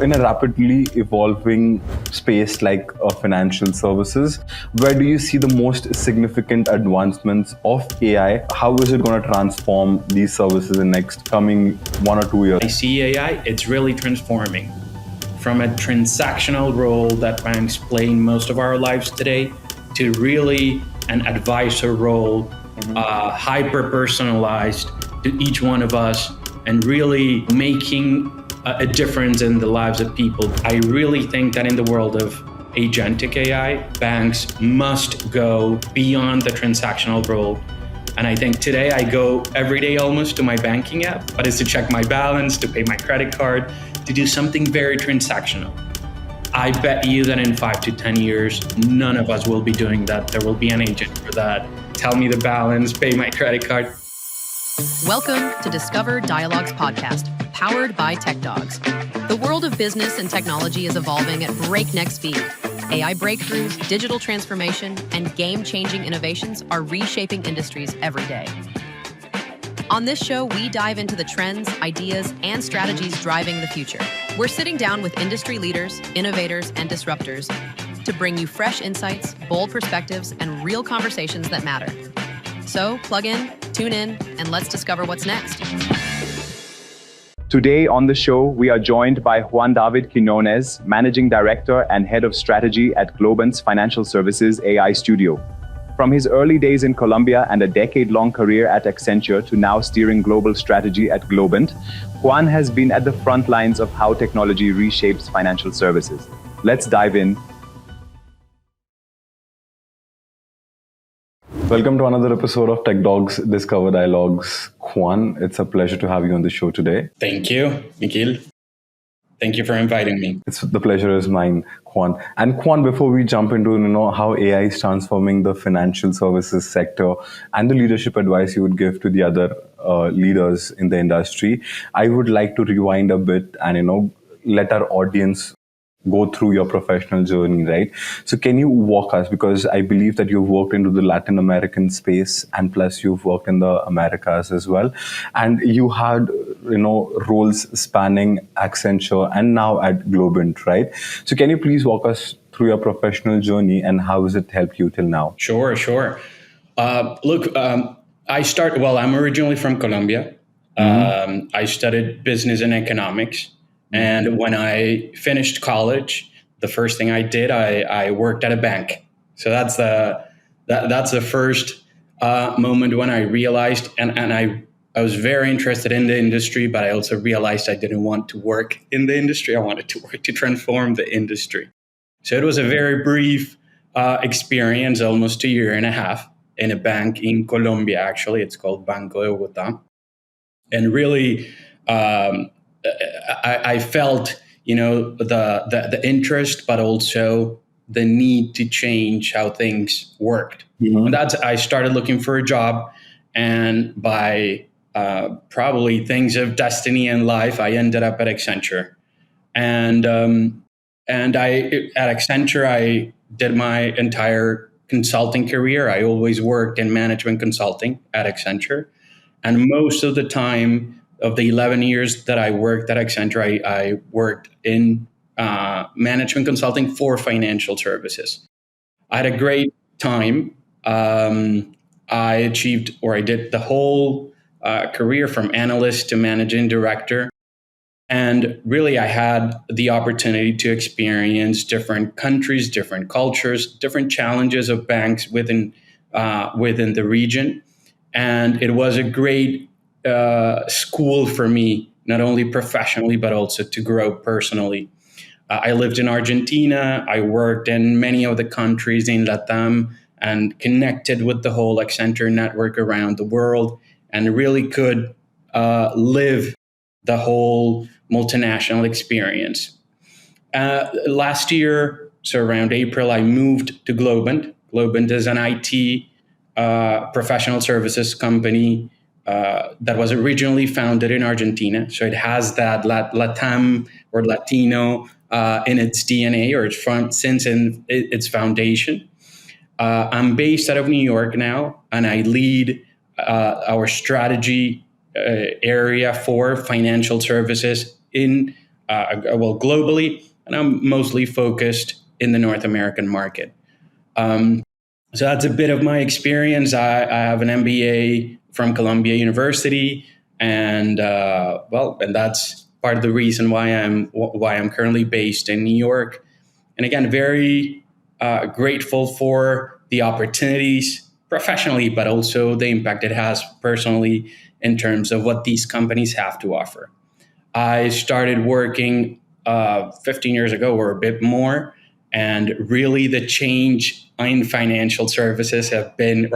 in a rapidly evolving space like financial services, where do you see the most significant advancements of AI? How is it going to transform these services in next coming 1 or 2 years? I see AI, it's really transforming from a transactional role that banks play in most of our lives today to really an advisor role, hyper-personalized to each one of us and really making a difference in the lives of people. I really think that in the world of agentic AI, banks must go beyond the transactional role. And I think today I go every day almost to my banking app, but it's to check my balance, to pay my credit card, to do something very transactional. I bet you that in 5 to 10 years, none of us will be doing that. There will be an agent for that. Tell me the balance, pay my credit card. Welcome to Discover Dialogues podcast, powered by TechDogs. The world of business and technology is evolving at breakneck speed. AI breakthroughs, digital transformation, and game-changing innovations are reshaping industries every day. On this show, we dive into the trends, ideas, and strategies driving the future. We're sitting down with industry leaders, innovators, and disruptors to bring you fresh insights, bold perspectives, and real conversations that matter. So plug in, tune in, and let's discover what's next. Today on the show, we are joined by Juan David Quinones, Managing Director and Head of Strategy at Globant's Financial Services AI Studio. From his early days in Colombia and a decade-long career at Accenture to now steering global strategy at Globant, Juan has been at the front lines of how technology reshapes financial services. Let's dive in. Welcome to another episode of TechDogs Discover Dialogues. Juan, it's a pleasure to have you on the show today. Thank you, Nikhil. Thank you for inviting me. The pleasure is mine, Juan. And Juan, before we jump into how AI is transforming the financial services sector and the leadership advice you would give to the other leaders in the industry, I would like to rewind a bit and let our audience go through your professional journey, right? So can you walk us, because I believe that you've worked into the Latin American space and plus you've worked in the Americas as well. And you had, roles spanning Accenture and now at Globant, right? So can you please walk us through your professional journey and how has it helped you till now? Sure. I'm originally from Colombia. I studied business and economics. And when I finished college, the first thing I did, I worked at a bank. So that's the first moment when I realized, and I was very interested in the industry, but I also realized I didn't want to work in the industry. I wanted to work to transform the industry. So it was a very brief experience, almost 1.5 years in a bank in Colombia, actually. It's called Banco de Bogotá. And really, I felt, the interest, but also the need to change how things worked. And I started looking for a job, and by probably things of destiny and life, I ended up at Accenture. And at Accenture, I did my entire consulting career. I always worked in management consulting at Accenture, and most of the time, of the 11 years that I worked at Accenture, I worked in management consulting for financial services. I had a great time. I did the whole career from analyst to managing director. And really, I had the opportunity to experience different countries, different cultures, different challenges of banks within the region. And it was a great school for me, not only professionally, but also to grow personally. I lived in Argentina. I worked in many of the countries in LATAM and connected with the whole Accenture network around the world and really could live the whole multinational experience. Last year, so around April, I moved to Globant. Globant is an IT professional services company that was originally founded in Argentina. So it has that Latam or Latino in its DNA or since in its foundation. I'm based out of New York now, and I lead our strategy area for financial services in globally, and I'm mostly focused in the North American market. So that's a bit of my experience. I have an MBA from Columbia University, and and that's part of the reason why I'm currently based in New York. And again, very grateful for the opportunities professionally, but also the impact it has personally in terms of what these companies have to offer. I started working 15 years ago or a bit more, and really the change in financial services I've been,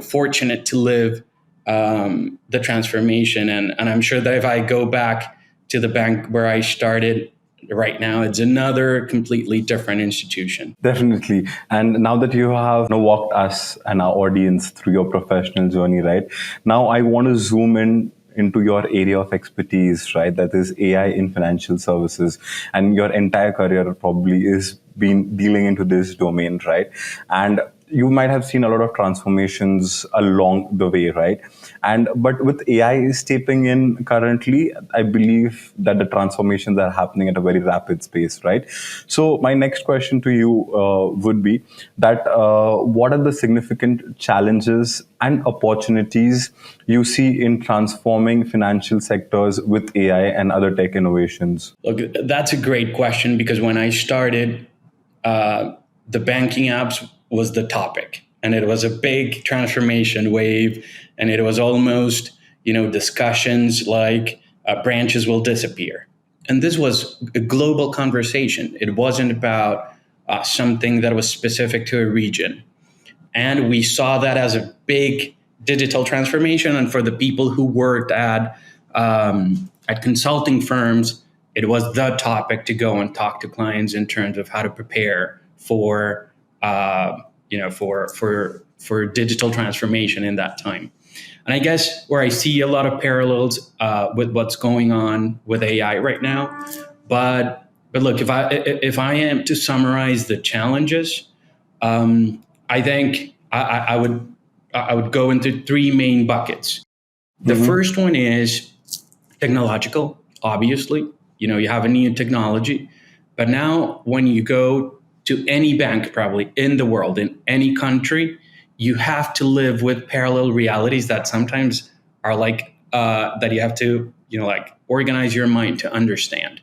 fortunate to live the transformation. And I'm sure that if I go back to the bank where I started, right now it's another completely different institution. Definitely. And now that you have walked us and our audience through your professional journey, right? Now I want to zoom into your area of expertise, right? That is AI in financial services. And your entire career probably is been dealing into this domain, right? And you might have seen a lot of transformations along the way, right? But with AI stepping in currently, I believe that the transformations are happening at a very rapid pace, right? So my next question to you would be that what are the significant challenges and opportunities you see in transforming financial sectors with AI and other tech innovations? Look, that's a great question, because when I started, the banking apps was the topic, and it was a big transformation wave, and it was almost, discussions like branches will disappear. And this was a global conversation. It wasn't about something that was specific to a region. And we saw that as a big digital transformation. And for the people who worked at consulting firms, it was the topic to go and talk to clients in terms of how to prepare for digital transformation in that time. And I guess where I see a lot of parallels with what's going on with AI right now. But look, if I am to summarize the challenges, I think I would go into three main buckets. The first one is technological. Obviously, you have a new technology, but now when you go to any bank probably in the world, in any country, you have to live with parallel realities that sometimes are like that you have to organize your mind to understand.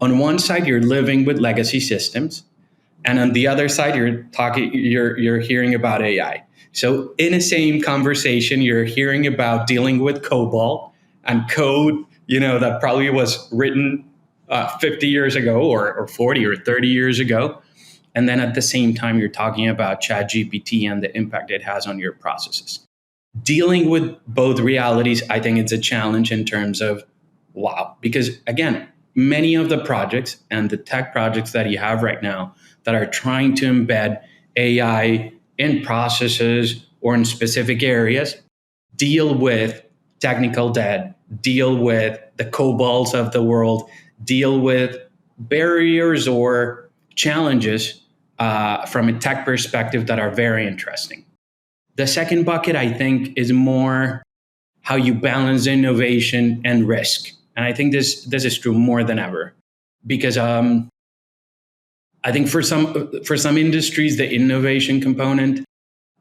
On one side, you're living with legacy systems, and on the other side, you're hearing about AI. So in the same conversation, you're hearing about dealing with COBOL and code, that probably was written 50 years ago or 40 or 30 years ago. And then at the same time, you're talking about ChatGPT and the impact it has on your processes. Dealing with both realities, I think it's a challenge in terms of, wow, because again, many of the projects and the tech projects that you have right now that are trying to embed AI in processes or in specific areas deal with technical debt, deal with the COBOLs of the world, deal with barriers or challenges from a tech perspective that are very interesting. The second bucket, I think, is more how you balance innovation and risk. And I think this is true more than ever, because I think for some industries, the innovation component,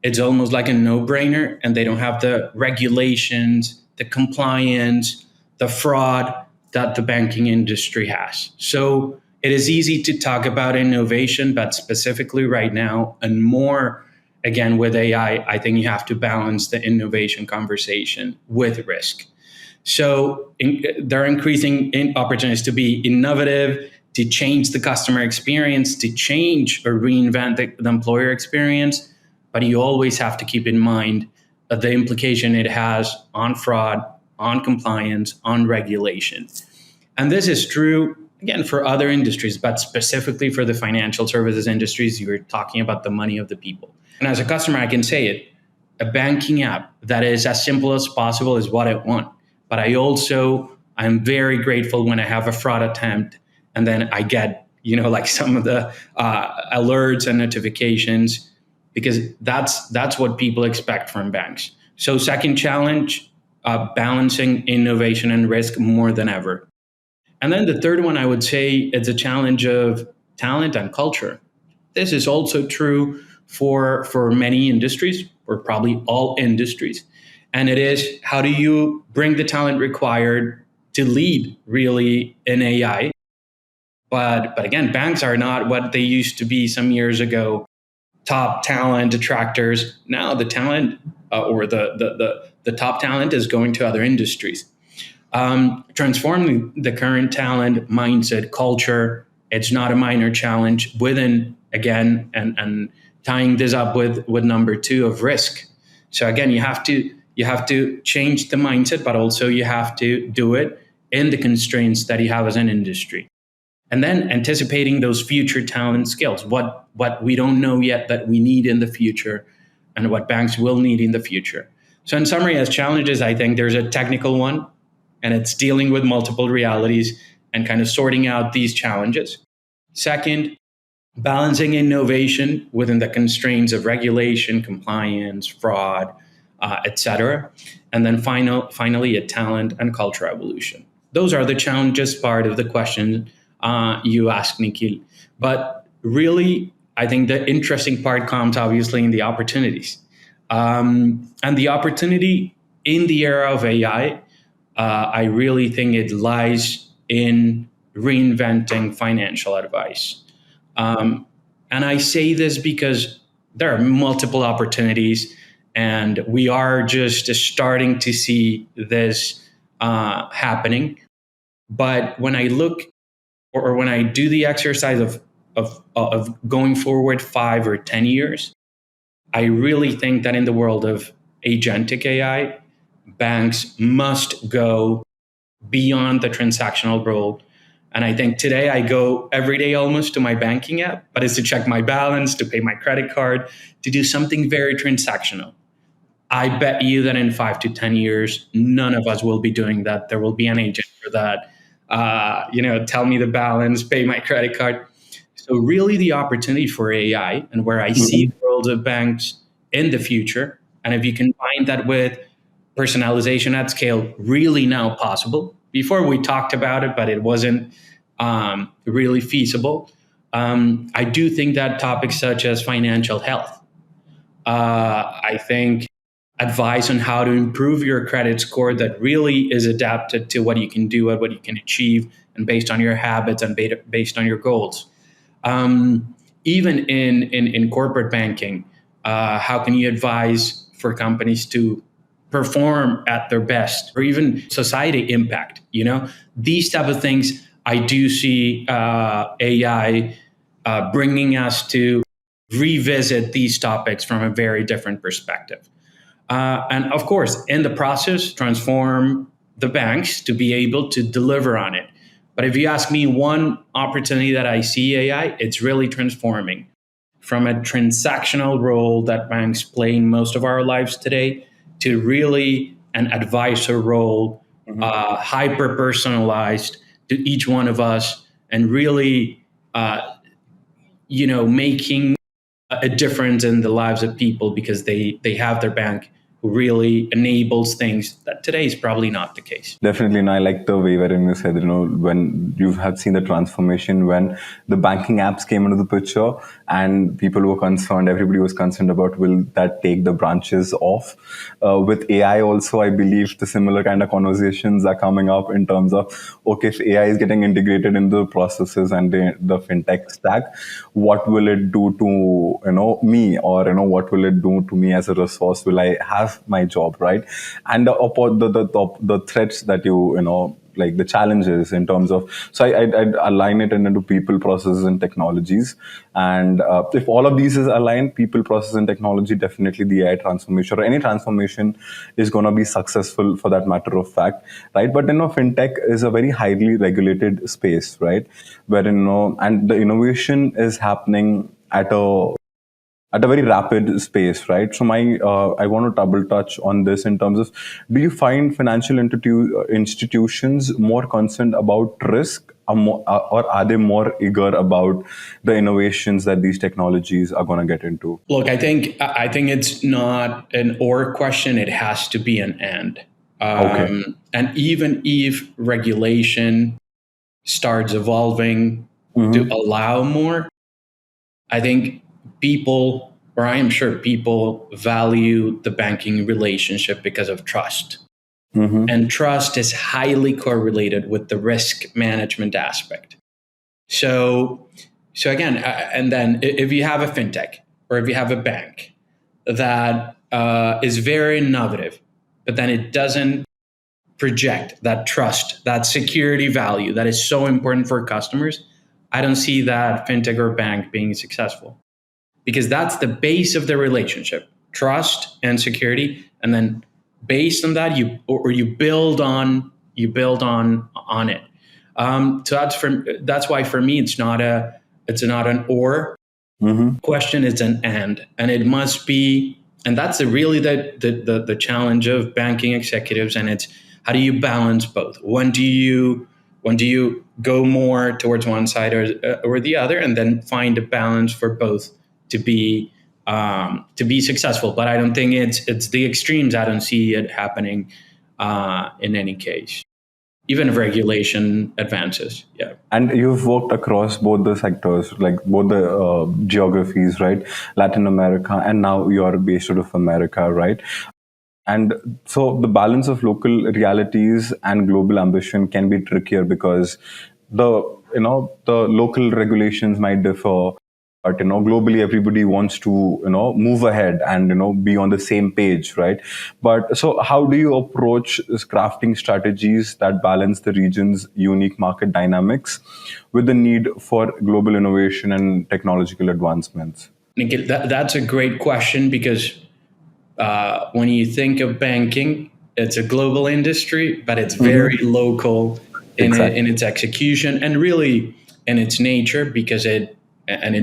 it's almost like a no-brainer, and they don't have the regulations, the compliance, the fraud that the banking industry has. So it is easy to talk about innovation, but specifically right now, and more again with AI, I think you have to balance the innovation conversation with risk. So there are increasing opportunities to be innovative, to change the customer experience, to change or reinvent the employer experience. But you always have to keep in mind the implication it has on fraud, on compliance, on regulation. And this is true, again, for other industries, but specifically for the financial services industries, you're talking about the money of the people. And as a customer, I can say it, a banking app that is as simple as possible is what I want. But I'm very grateful when I have a fraud attempt and then I get, some of the alerts and notifications, because that's what people expect from banks. So second challenge, balancing innovation and risk more than ever. And then the third one, I would say, it's a challenge of talent and culture. This is also true for many industries, or probably all industries. And it is, how do you bring the talent required to lead really in AI? But again, banks are not what they used to be some years ago. Top talent attractors. Now the talent or the top talent is going to other industries. Transforming the current talent mindset culture, it's not a minor challenge within, again, and tying this up with number two of risk. So again, you have to change the mindset, but also you have to do it in the constraints that you have as an industry. And then anticipating those future talent skills, what we don't know yet that we need in the future, and what banks will need in the future. So in summary, as challenges, I think there's a technical one, and it's dealing with multiple realities and kind of sorting out these challenges. Second, balancing innovation within the constraints of regulation, compliance, fraud, etc. And then finally, a talent and culture evolution. Those are the challenges part of the question you asked, Nikhil. But really, I think the interesting part comes obviously in the opportunities. And the opportunity in the era of AI, I really think it lies in reinventing financial advice. And I say this because there are multiple opportunities, and we are just starting to see this happening. But when I look, or when I do the exercise of going forward 5 or 10 years, I really think that in the world of agentic AI, banks must go beyond the transactional role. And I think today I go every day almost to my banking app, but it's to check my balance, to pay my credit card, to do something very transactional. I bet you that in 5 to 10 years, none of us will be doing that. There will be an agent for that. Tell me the balance, pay my credit card. So really the opportunity for AI, and where I see the world of banks in the future, and if you combine that with personalization at scale, really now possible. Before we talked about it, but it wasn't really feasible. I do think that topics such as financial health, I think advice on how to improve your credit score that really is adapted to what you can do and what you can achieve, and based on your habits and based on your goals. Even in corporate banking, how can you advise for companies to perform at their best, or even society impact? These type of things, I do see AI bringing us to revisit these topics from a very different perspective. And of course, in the process, transform the banks to be able to deliver on it. But if you ask me one opportunity that I see AI, it's really transforming from a transactional role that banks play in most of our lives today to really an advisor role, hyper-personalized to each one of us, and really, making a difference in the lives of people because they have their bank who really enables things that today is probably not the case. Definitely, and I like the way wherein you said, when you have seen the transformation when the banking apps came into the picture and people were concerned, everybody was concerned about will that take the branches off. With AI also, I believe the similar kind of conversations are coming up in terms of, okay, if AI is getting integrated into the processes and the fintech stack, what will it do to, me, or, what will it do to me as a resource? Will I have my job, right? And the threats that like the challenges in terms of, so I'd align it into people, processes, and technologies. And if all of these is aligned, people, process, and technology, definitely the AI transformation or any transformation is going to be successful, for that matter of fact, right? But fintech is a very highly regulated space, right? Where and the innovation is happening at a very rapid space, right? So I want to double touch on this in terms of, do you find financial institutions more concerned about risk, or are they more eager about the innovations that these technologies are going to get into? Look, I think it's not an or question; it has to be an and. Okay. And even if regulation starts evolving to allow more, I think people, or I am sure people, value the banking relationship because of trust. And trust is highly correlated with the risk management aspect. So again, and then if you have a fintech or if you have a bank that is very innovative, but then it doesn't project that trust, that security value that is so important for customers, I don't see that fintech or bank being successful, because that's the base of the relationship, trust and security, and then based on that, you build on it. So that's why for me it's not an or question, it's an and it must be, and that's really the challenge of banking executives, and it's how do you balance both? When do you go more towards one side or the other, and then find a balance for both to be successful? But I don't think it's the extremes. I don't see it happening in any case, even if regulation advances. Yeah. And you've worked across both the sectors, like both the geographies, right? Latin America, and now you're based out of America, right? And so the balance of local realities and global ambition can be trickier because the local regulations might differ, but globally everybody wants to move ahead and be on the same page, right? But so how do you approach crafting strategies that balance the region's unique market dynamics with the need for global innovation and technological advancements? Nikhil, that's a great question, because when you think of banking, it's a global industry, but it's very local in its execution and really in its nature, because it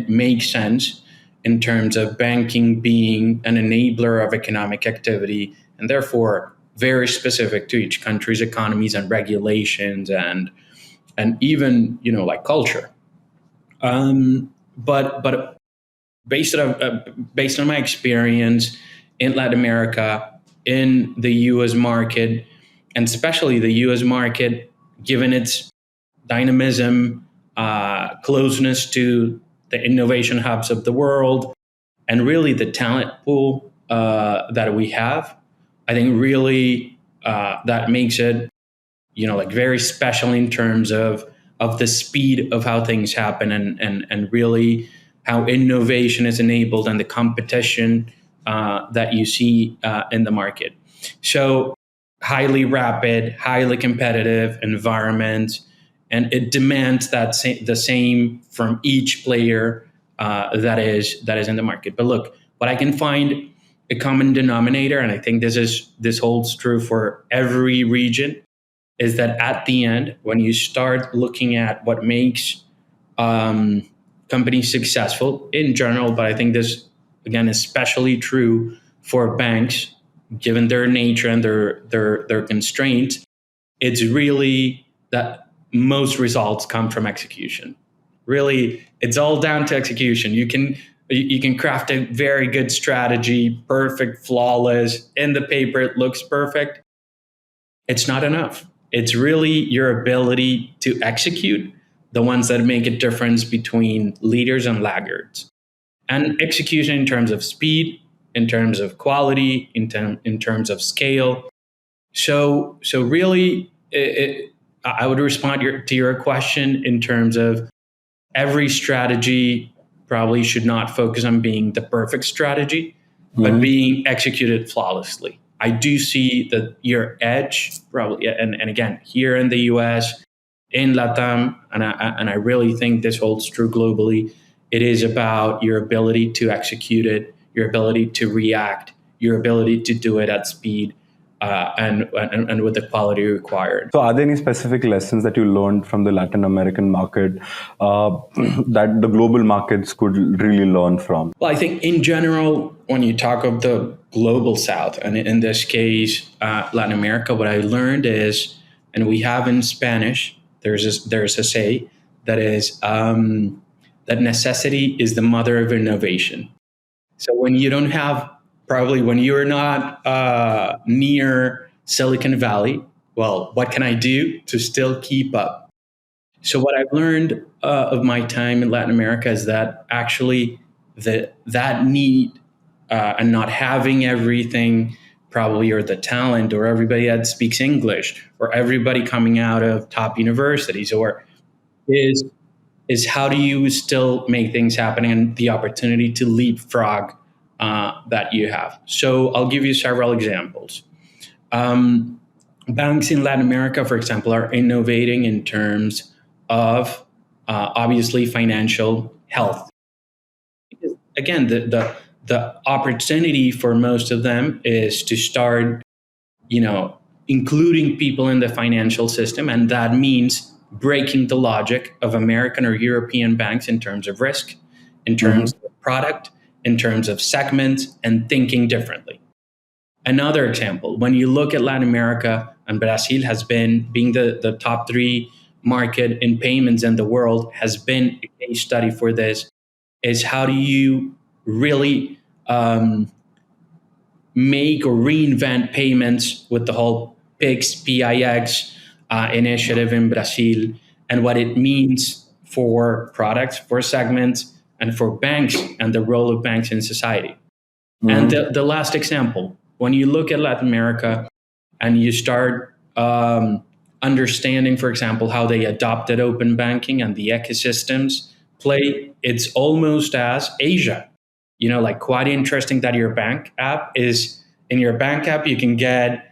makes sense in terms of banking being an enabler of economic activity, and therefore very specific to each country's economies and regulations and even like culture. But based on my experience in Latin America, in the U.S. market, and especially the U.S. market, given its dynamism, closeness to the innovation hubs of the world, and really the talent pool that we have, I think really that makes it like very special in terms of the speed of how things happen, and really how innovation is enabled and the competition that you see in the market. So highly rapid, highly competitive environment, and it demands the same from each player that is in the market. But look, what I can find a common denominator, and I think this holds true for every region, is that at the end, when you start looking at what makes companies successful in general, but I think this again is especially true for banks, given their nature and their constraints, it's really that most results come from execution. Really, it's all down to execution. You can craft a very good strategy, perfect, flawless, in the paper it looks perfect. It's not enough. It's really your ability to execute, the ones that make a difference between leaders and laggards. And execution in terms of speed, in terms of quality, in terms of scale. So really, I would respond to your question in terms of every strategy probably should not focus on being the perfect strategy, but being executed flawlessly. I do see that your edge probably, and again, here in the US, in LATAM, and I really think this holds true globally, it is about your ability to execute it, your ability to react, your ability to do it at speed, and with the quality required. So are there any specific lessons that you learned from the Latin American market that the global markets could really learn from? Well, I think in general, when you talk of the global South, and in this case, Latin America, what I learned is, and we have in Spanish, there's a say that is that necessity is the mother of innovation. So when you don't have, probably when you're not near Silicon Valley, well, what can I do to still keep up? So what I've learned of my time in Latin America is that actually that need and not having everything probably, or the talent, or everybody that speaks English, or everybody coming out of top universities, or is how do you still make things happen, and the opportunity to leapfrog that you have. So I'll give you several examples. Banks in Latin America, for example, are innovating in terms of obviously financial health. Again, the opportunity for most of them is to start, including people in the financial system, and that means breaking the logic of American or European banks in terms of risk, in terms of product, in terms of segments, and thinking differently. Another example, when you look at Latin America, and Brazil has been being the top 3 market in payments in the world, has been a case study for this, is how do you really make or reinvent payments with the whole PIX initiative in Brazil, and what it means for products, for segments, and for banks, and the role of banks in society. And the last example, when you look at Latin America and you start understanding, for example, how they adopted open banking and the ecosystems play, it's almost as Asia. Like quite interesting that your bank app is, in your bank app, you can get,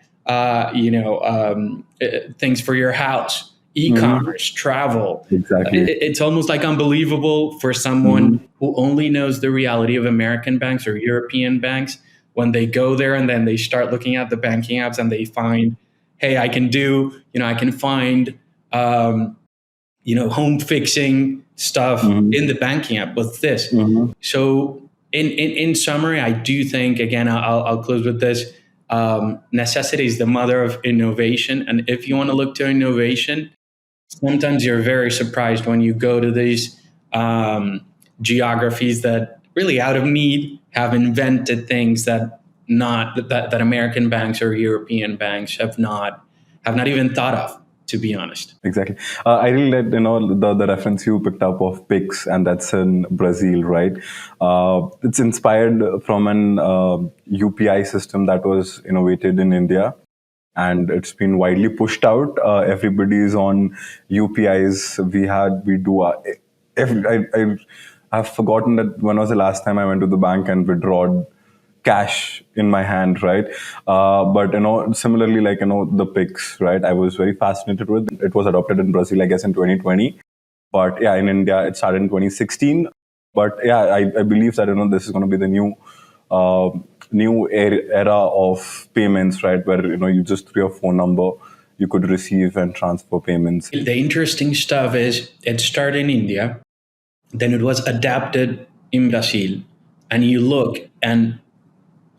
things for your house, e-commerce, travel. Exactly. It's almost like unbelievable for someone who only knows the reality of American banks or European banks, when they go there and then they start looking at the banking apps and they find, hey, I can find, home fixing stuff in the banking app with this. So in summary, I do think, again, I'll close with this. Necessity is the mother of innovation. And if you want to look to innovation, sometimes you're very surprised when you go to these geographies that really out of need have invented things that American banks or European banks have not even thought of, to be honest. Exactly. I really like, the reference you picked up of PIX, and that's in Brazil, right? It's inspired from an UPI system that was innovated in India, and it's been widely pushed out. Everybody is on UPIs. I've forgotten that when was the last time I went to the bank and withdrew cash in my hand, right? But similarly, like the PIX, right? I was very fascinated with it. It was adopted in Brazil, I guess, in 2020. But yeah, in India, it started in 2016. But yeah, I believe that this is going to be the new era of payments, right? Where you just through your phone number, you could receive and transfer payments. The interesting stuff is it started in India, then it was adapted in Brazil, and you look and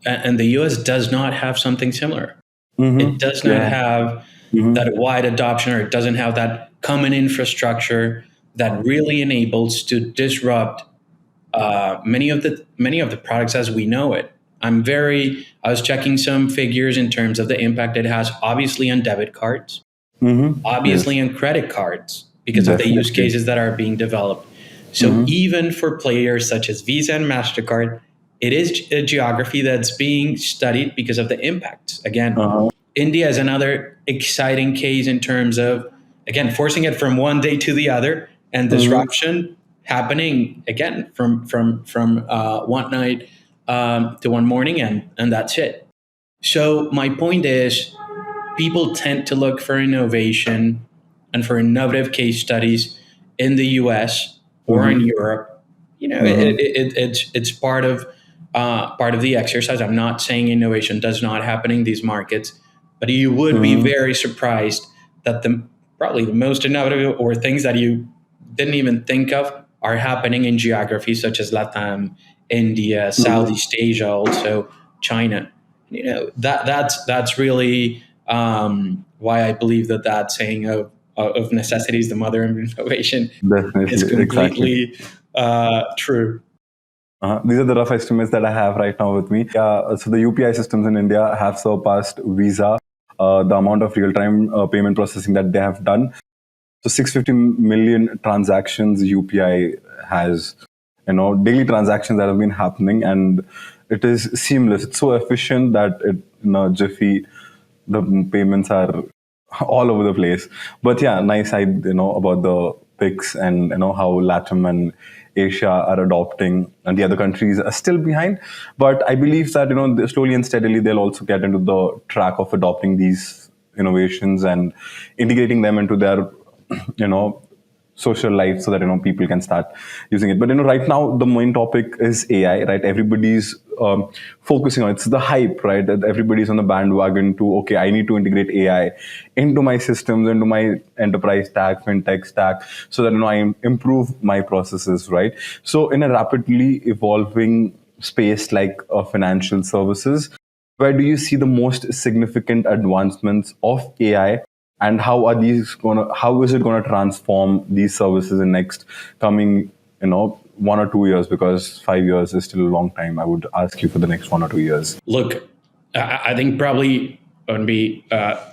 the US does not have something similar. It does not have that wide adoption, or it doesn't have that common infrastructure that really enables to disrupt many of the products as we know it. I was checking some figures in terms of the impact it has, obviously on debit cards, obviously on credit cards, because of the use cases that are being developed. So even for players such as Visa and MasterCard, it is a geography that's being studied because of the impacts. Again, India is another exciting case in terms of, again, forcing it from one day to the other, and disruption happening, again, from one night to one morning, and that's it. So my point is, people tend to look for innovation and for innovative case studies in the US or in Europe. It's part of the exercise. I'm not saying innovation does not happen in these markets, but you would be very surprised that probably the most innovative, or things that you didn't even think of, are happening in geographies such as Latam, India, Southeast Asia, also China. That's really why I believe that saying of necessity is the mother of innovation is completely true. These are the rough estimates that I have right now with me. So the UPI systems in India have surpassed Visa, the amount of real-time payment processing that they have done. So 650 million transactions UPI has, daily transactions that have been happening, and it is seamless. It's so efficient that Jiffy, the payments are all over the place. But yeah, nice about the PIX and how LATAM and Asia are adopting, and the other countries are still behind. But I believe that slowly and steadily they'll also get into the track of adopting these innovations and integrating them into their social life, so that people can start using it. But right now the main topic is AI, right? Everybody's focusing on it. It's the hype, right? That everybody's on the bandwagon to, okay, I need to integrate AI into my systems, into my enterprise stack, fintech stack, so that I improve my processes, right? So in a rapidly evolving space like financial services, where do you see the most significant advancements of AI, and how is it gonna transform these services in next coming 1 or 2 years? Because 5 years is still a long time. I would ask you for the next 1 or 2 years. Look, I think probably won't be,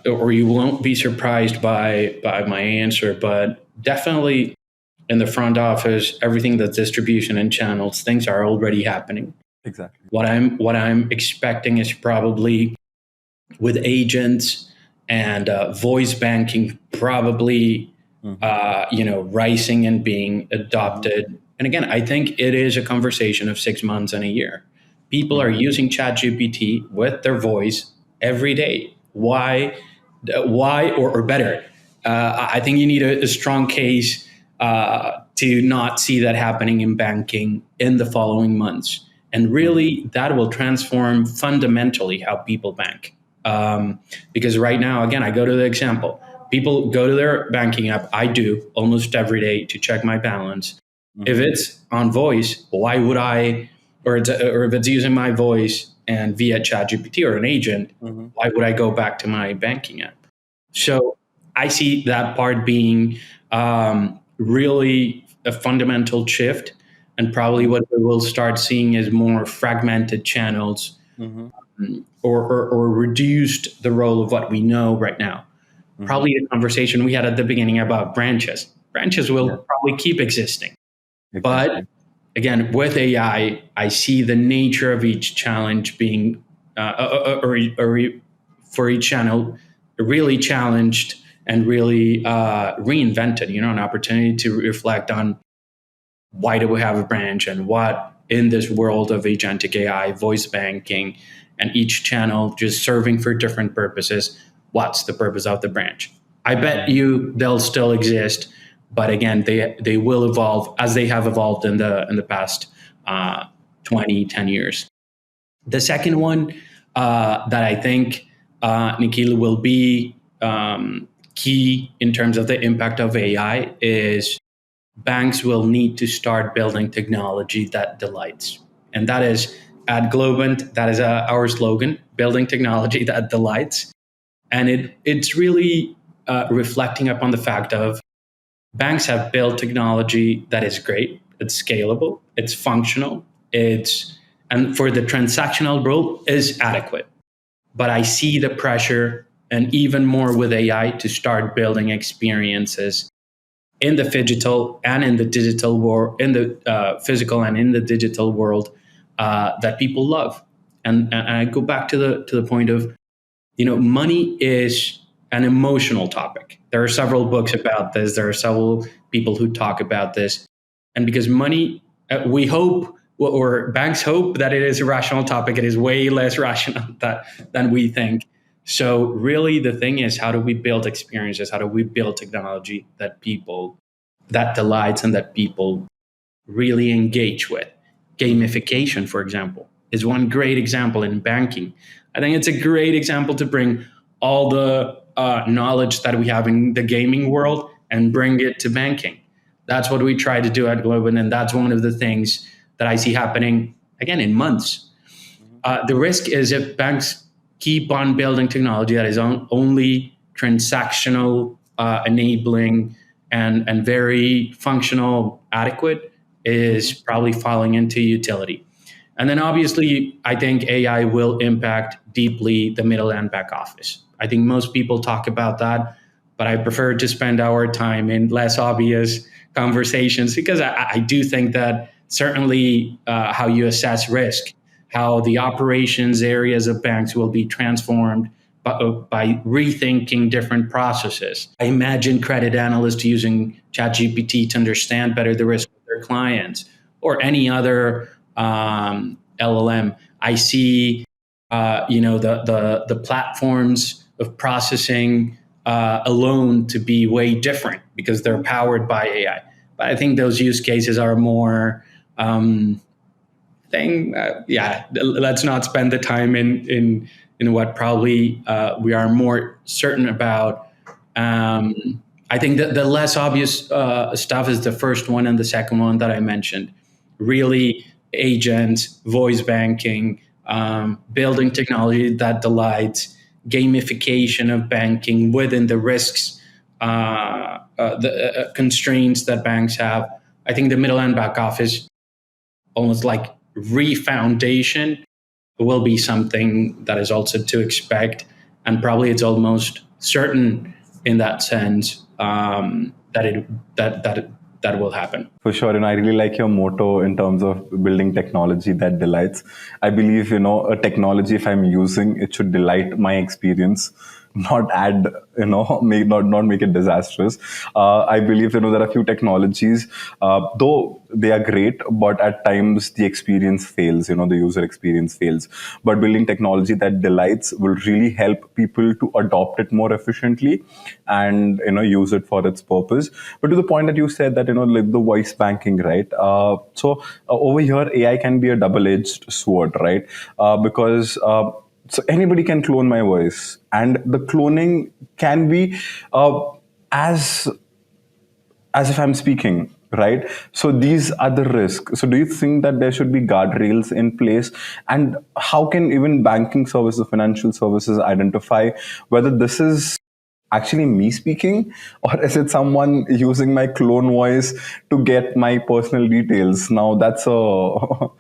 or you won't be surprised by my answer, but definitely in the front office, everything that's distribution and channels, things are already happening. Exactly. What I'm expecting is probably with agents and voice banking probably rising and being adopted. And again, I think it is a conversation of 6 months and a year. People are using ChatGPT with their voice every day. Why or better? I think you need a strong case to not see that happening in banking in the following months. And really, that will transform fundamentally how people bank. Because right now, again, I go to the example. People go to their banking app. I do almost every day to check my balance. If it's on voice, why would I, or if it's using my voice and via ChatGPT or an agent, why would I go back to my banking app? So I see that part being really a fundamental shift. And probably what we will start seeing is more fragmented channels, or reduced the role of what we know right now. Probably the conversation we had at the beginning about branches. Branches will probably keep existing. Exactly. But again, with AI, I see the nature of each challenge being, for each channel, really challenged and really reinvented, an opportunity to reflect on why do we have a branch, and what in this world of agentic AI, voice banking, and each channel just serving for different purposes, what's the purpose of the branch? I bet you they'll still exist, but again, they will evolve as they have evolved in the past 10 years. The second one that I think, Nikhil, will be key in terms of the impact of AI is banks will need to start building technology that delights. And that is at Globant, that is our slogan, building technology that delights. And it's really reflecting upon the fact of banks have built technology that is great, it's scalable, it's functional, and for the transactional role is adequate. But I see the pressure, and even more with AI, to start building experiences in the physical and in the digital world, in the physical and in the digital world, that people love. And I go back to the point of, money is an emotional topic. There are several books about this. There are several people who talk about this. And because money, we hope, or banks hope, that it is a rational topic. It is way less rational than we think. So really the thing is, how do we build experiences? How do we build technology that delights and that people really engage with? Gamification, for example, is one great example in banking. I think it's a great example to bring all the knowledge that we have in the gaming world and bring it to banking. That's what we try to do at Globant, and that's one of the things that I see happening, again, in months. The risk is if banks keep on building technology that is only transactional, enabling, and very functional, adequate, is probably falling into utility. And then obviously, I think AI will impact deeply the middle and back office. I think most people talk about that, but I prefer to spend our time in less obvious conversations because I do think that certainly how you assess risk, how the operations areas of banks will be transformed by rethinking different processes. I imagine credit analysts using ChatGPT to understand better the risk of their clients or any other LLM. I see, the platforms of processing alone to be way different because they're powered by AI. But I think those use cases are more let's not spend the time in what probably we are more certain about. I think that the less obvious stuff is the first one and the second one that I mentioned. Really, agents, voice banking, building technology that delights, gamification of banking within the risks, the constraints that banks have. I think the middle and back office, almost like refoundation, will be something that is also to expect, and probably it's almost certain in that sense that will happen. For sure, I really like your motto in terms of building technology that delights. I believe, a technology, if I'm using, it should delight my experience, not add, not make it disastrous. I believe, there are a few technologies, though they are great, but at times the experience fails, the user experience fails. But building technology that delights will really help people to adopt it more efficiently and, use it for its purpose. But to the point that you said that, like the voice banking, right? So over here, AI can be a double-edged sword, right? Because so anybody can clone my voice, and the cloning can be as if I'm speaking, right? So these are the risks. So do you think that there should be guardrails in place? And how can even banking services, financial services identify whether this is actually me speaking, or is it someone using my clone voice to get my personal details? Now that's what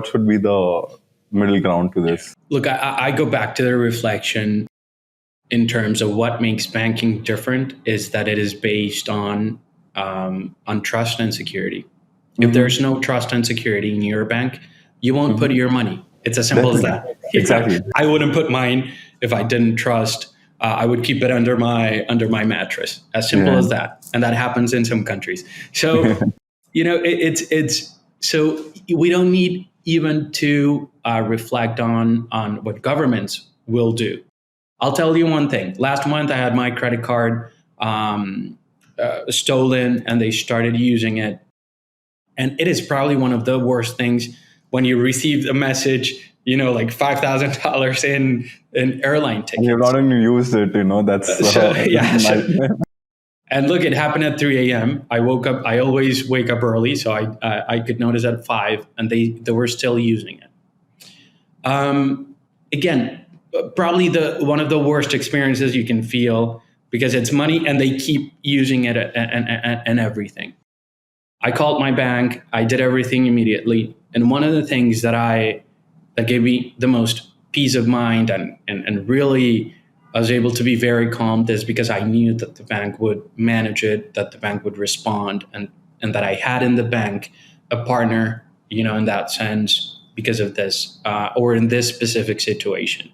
should be the middle ground to this? Look, I go back to the reflection in terms of what makes banking different is that it is based on trust and security. If there's no trust and security in your bank, you won't put your money. It's as simple as that. Exactly. I wouldn't put mine if I didn't trust. I would keep it under my mattress. As simple as that. And that happens in some countries. So, it's so we don't need even to reflect on what governments will do. I'll tell you one thing. Last month, I had my credit card stolen, and they started using it. And it is probably one of the worst things when you receive a message, like $5,000 in airline tickets. You've not even used it, that's And look, it happened at 3 a.m. I woke up. I always wake up early, so I could notice at 5, and they were still using it. Again, probably one of the worst experiences you can feel because it's money and they keep using it and everything. I called my bank. I did everything immediately, and one of the things that gave me the most peace of mind and really I was able to be very calm is because I knew that the bank would manage it, that the bank would respond, and that I had in the bank a partner, in that sense because of this or in this specific situation.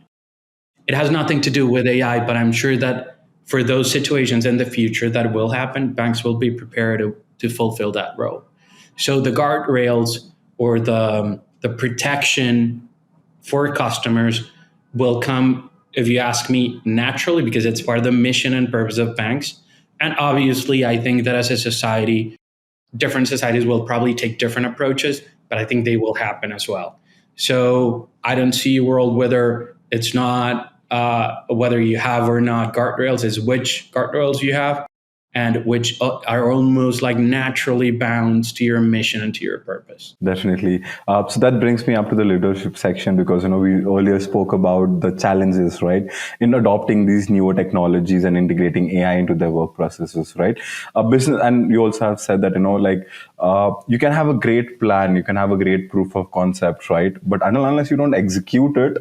It has nothing to do with AI, but I'm sure that for those situations in the future that will happen, banks will be prepared to fulfill that role. So the guardrails or the protection for customers will come, if you ask me, naturally, because it's part of the mission and purpose of banks. And obviously, I think that as a society, different societies will probably take different approaches, but I think they will happen as well. So I don't see a world whether it's not whether you have or not guardrails, is which guardrails you have and which are almost like naturally bound to your mission and to your purpose. Definitely. So that brings me up to the leadership section because, we earlier spoke about the challenges, right, in adopting these newer technologies and integrating AI into their work processes, right? Business, and you also have said that, you can have a great plan, you can have a great proof of concept, right? But unless you don't execute it,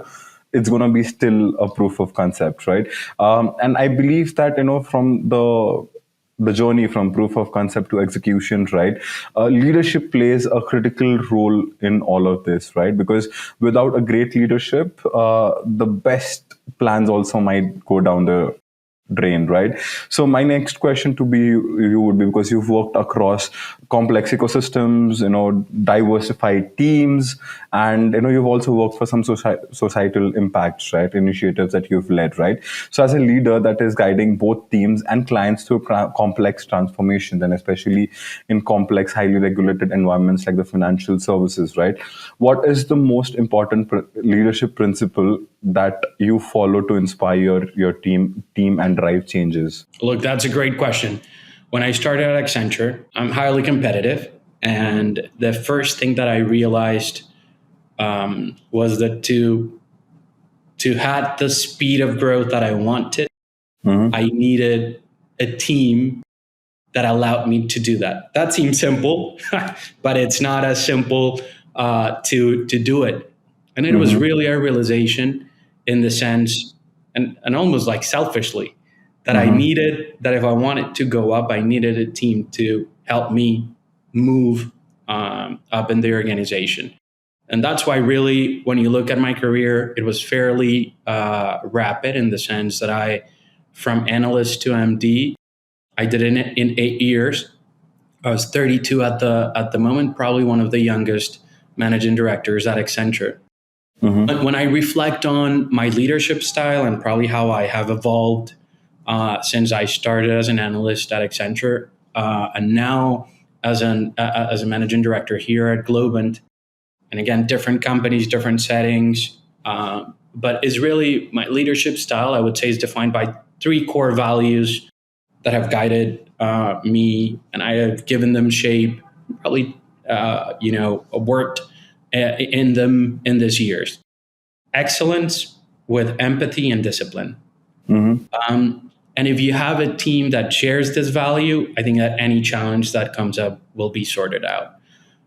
it's going to be still a proof of concept, right? And I believe that, from the journey from proof of concept to execution, right? Leadership plays a critical role in all of this, right? Because without a great leadership, the best plans also might go down the drain, right? So my next question to be you would be, because you've worked across complex ecosystems, diversified teams, and you've also worked for some societal impacts, right? Initiatives that you've led, right? So as a leader that is guiding both teams and clients through complex transformations, and especially in complex, highly regulated environments like the financial services, right? What is the most important leadership principle that you follow to inspire your team and drive changes? Look, that's a great question. When I started at Accenture, I'm highly competitive. And the first thing that I realized was that to have the speed of growth that I wanted, I needed a team that allowed me to do that. That seems simple, but it's not as simple to do it. And it was really a realization in the sense, and almost like selfishly, that I needed, that if I wanted to go up, I needed a team to help me move up in the organization. And that's why really, when you look at my career, it was fairly rapid in the sense that from analyst to MD, I did it in 8 years. I was 32 at the moment, probably one of the youngest managing directors at Accenture. But when I reflect on my leadership style and probably how I have evolved since I started as an analyst at Accenture and now as a managing director here at Globant, and again, different companies, different settings, but is really my leadership style, I would say, is defined by 3 core values that have guided me, and I have given them shape, probably, worked in them in these years. Excellence with empathy and discipline. And if you have a team that shares this value, I think that any challenge that comes up will be sorted out.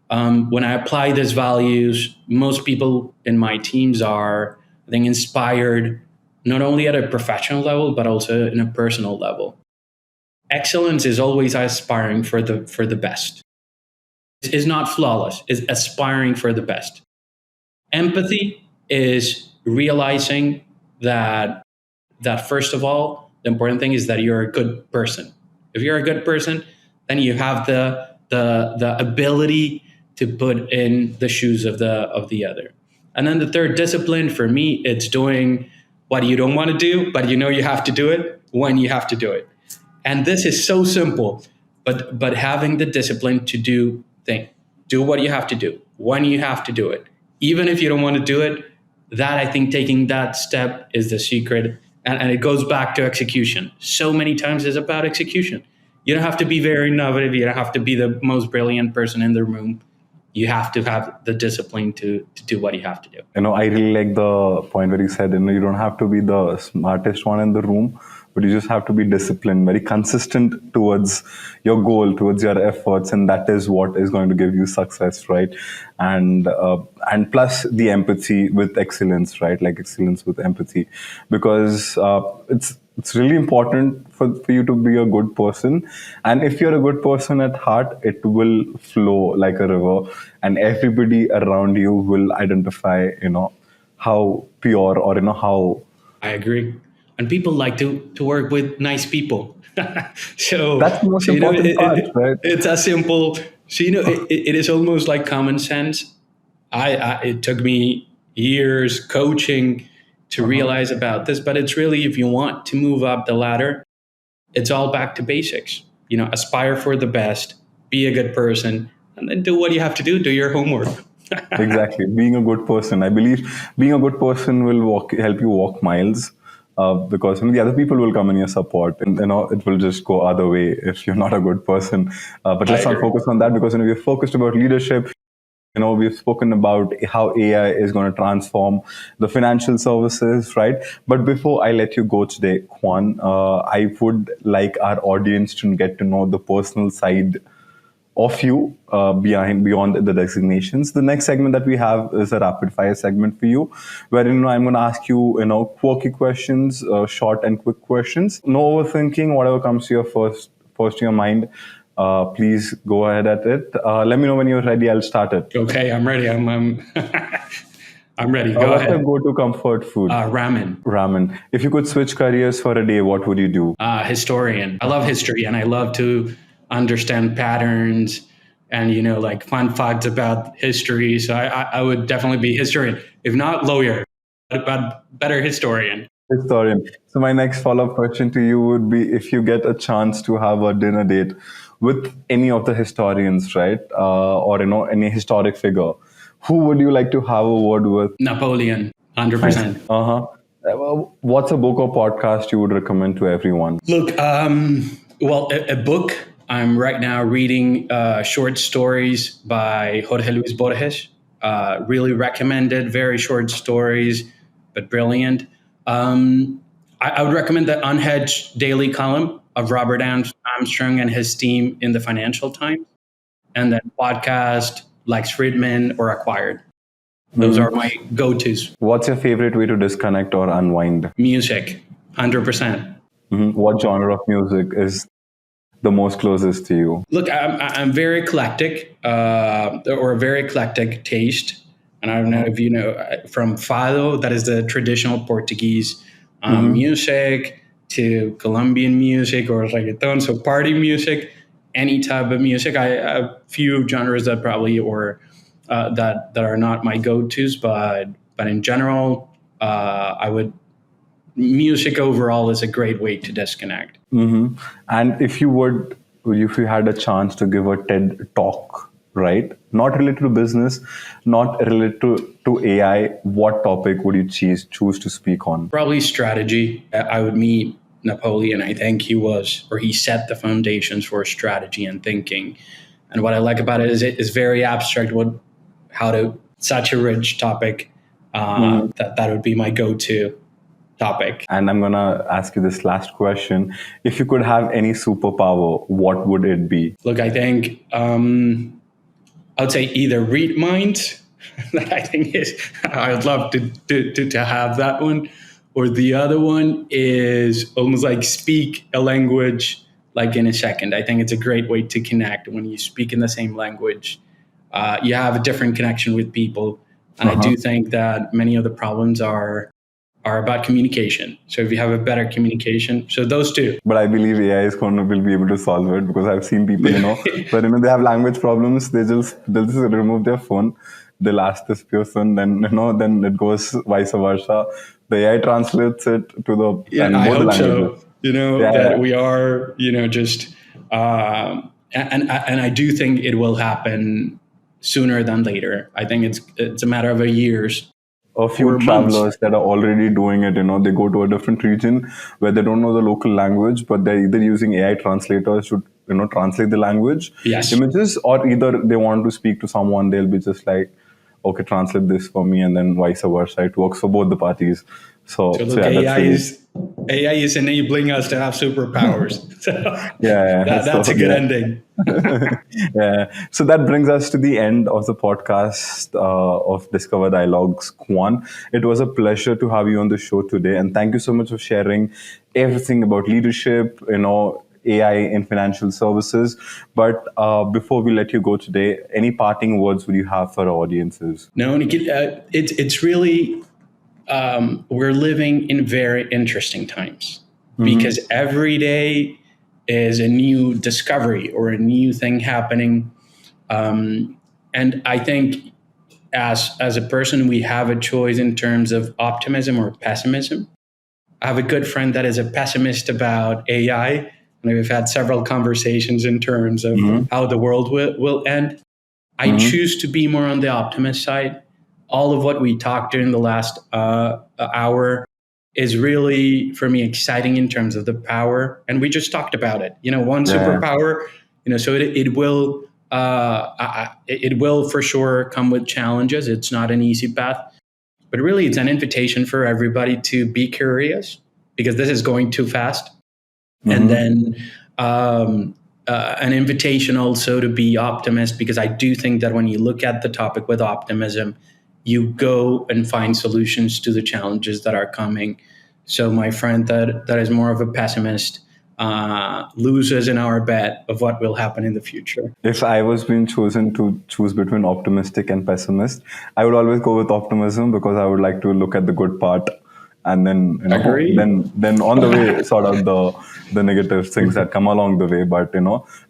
When I apply these values, most people in my teams are, I think, inspired not only at a professional level, but also in a personal level. Excellence is always aspiring for the best. It's not flawless, it's aspiring for the best. Empathy is realizing that first of all, the important thing is that you're a good person. If you're a good person, then you have the ability to put in the shoes of the other. And then the third discipline for me, it's doing what you don't want to do, but you have to do it when you have to do it. And this is so simple, but having the discipline to do what you have to do when you have to do it, even if you don't want to do it. That, I think, taking that step is the secret. And it goes back to execution. So many times it's about execution. You don't have to be very innovative. You don't have to be the most brilliant person in the room. You have to have the discipline to do what you have to do. I really like the point where you said, you don't have to be the smartest one in the room, but you just have to be disciplined, very consistent towards your goal, towards your efforts, and that is what is going to give you success, right? And plus the empathy with excellence, right? Like excellence with empathy, because it's really important for you to be a good person. And if you're a good person at heart, it will flow like a river, and everybody around you will identify, how pure or, how... I agree. And people like to work with nice people. So that's the most important part, right? It's as simple. So, it is almost like common sense. It took me years coaching to realize about this, but it's really, if you want to move up the ladder, it's all back to basics. Aspire for the best, be a good person, and then do what you have to do your homework. Exactly. Being a good person. I believe being a good person will help you walk miles, because the other people will come in your support, and it will just go other way if you're not a good person. But let's not focus on that, because we're focused about leadership. We've spoken about how AI is going to transform the financial services, right? But before I let you go today, Juan, I would like our audience to get to know the personal side of you beyond the designations. The next segment that we have is a rapid fire segment for you, wherein I'm going to ask you, quirky questions, short and quick questions. No overthinking. Whatever comes to your first to your mind, please go ahead at it. Let me know when you're ready. I'll start it. Okay, I'm ready. I'm I'm ready. Go What's ahead. your go-to comfort food? Ramen. Ramen. If you could switch careers for a day, what would you do? Historian. I love history, and I love to understand patterns and like fun facts about history. So I would definitely be historian, if not lawyer, but better historian. Historian. So my next follow-up question to you would be, if you get a chance to have a dinner date with any of the historians, right? Or any historic figure, who would you like to have a word with? Napoleon, 100%. What's a book or podcast you would recommend to everyone? Look, well, a book. I'm right now reading short stories by Jorge Luis Borges. Really recommended. Very short stories, but brilliant. I would recommend the Unhedged Daily Column of Robert Armstrong and his team in the Financial Times, and then podcast Lex Friedman or Acquired. Those are my go-tos. What's your favorite way to disconnect or unwind? Music, 100%. What genre of music is the most closest to you? Look, I'm very eclectic, or a very eclectic taste. And I don't know if you know, from fado, that is the traditional Portuguese music, to Colombian music or reggaeton, so party music, any type of music. I have a few genres that probably that are not my go-tos, but in general, music overall is a great way to disconnect. And if you had a chance to give a TED talk, right? Not related to business, not related to AI, what topic would you choose to speak on? Probably strategy. I would meet Napoleon. I think he set the foundations for strategy and thinking. And what I like about it is very abstract. Such a rich topic that would be my go-to topic. And I'm going to ask you this last question. If you could have any superpower, what would it be? Look, I think I would say either read minds, that I think I would love to have that one. Or the other one is almost like speak a language like in a second. I think it's a great way to connect. When you speak in the same language, you have a different connection with people. And I do think that many of the problems are about communication. So if you have a better communication, so those two. But I believe AI will be able to solve it, because I've seen people, where they have language problems, they'll just remove their phone, they'll ask this person, then it goes vice versa. The AI translates it to the I hope languages. So. That we are, just and I do think it will happen sooner than later. I think it's a matter of years. A few travelers that are already doing it, they go to a different region where they don't know the local language, but they're either using AI translators to, translate the language images, or either they want to speak to someone, they'll be just like, okay, translate this for me, and then vice versa. It works for both the parties. So AI is enabling us to have superpowers. So that's a good ending. Yeah. So that brings us to the end of the podcast of Discover Dialogues, Juan. It was a pleasure to have you on the show today. And thank you so much for sharing everything about leadership, AI in financial services. But before we let you go today, any parting words would you have for our audiences? No, Nikhil, it's really, we're living in very interesting times, because every day is a new discovery or a new thing happening. And I think as a person, we have a choice in terms of optimism or pessimism. I have a good friend that is a pessimist about AI, and we've had several conversations in terms of how the world will end. I choose to be more on the optimist side. All of what we talked during the last hour is really, for me, exciting in terms of the power. And we just talked about it. One superpower, so it will for sure come with challenges. It's not an easy path. But really, it's an invitation for everybody to be curious, because this is going too fast. And then an invitation also to be optimist, because I do think that when you look at the topic with optimism, you go and find solutions to the challenges that are coming. So my friend that is more of a pessimist loses in our bet of what will happen in the future. If I was being chosen to choose between optimistic and pessimist, I would always go with optimism, because I would like to look at the good part, and then then on the way sort out the negative things that come along the way. But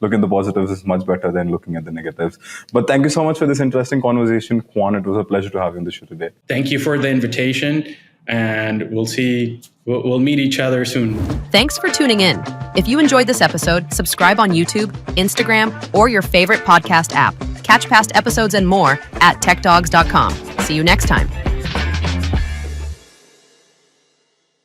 looking at the positives is much better than looking at the negatives. But thank you so much for this interesting conversation, Juan. It was a pleasure to have you on the show today. Thank you for the invitation, and we'll meet each other soon. Thanks for tuning in. If you enjoyed this episode, subscribe on YouTube, Instagram, or your favorite podcast app. Catch past episodes and more at techdogs.com. See you next time.